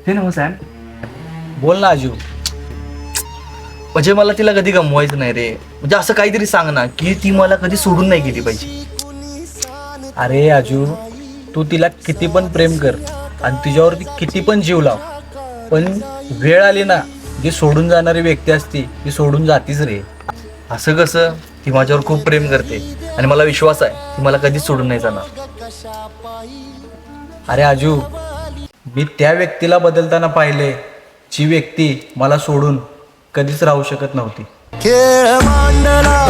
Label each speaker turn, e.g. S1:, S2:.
S1: ते नव्ह सॅम,
S2: बोल ना आजू.
S1: म्हणजे मला तिला कधी गमवायचं नाही रे. म्हणजे असं काहीतरी सांग ना की ती मला कधी सोडून नाही गेली पाहिजे.
S2: अरे आजू, तू तिला किती पण प्रेम कर आणि तिच्यावरती किती पण जीव लाव, पण वेळ आली ना, जी सोडून जाणारी व्यक्ती असती ती सोडून जातीच रे.
S1: असं कसं? ती माझ्यावर खूप प्रेम करते आणि मला विश्वास आहे ती मला कधीच सोडून नाही जाणार.
S2: अरे आजू, मी त्या व्यक्तीला बदलताना पाहिले, जी व्यक्ती मला सोडून कधीच राहू शकत नव्हती.
S3: खेळ मांडला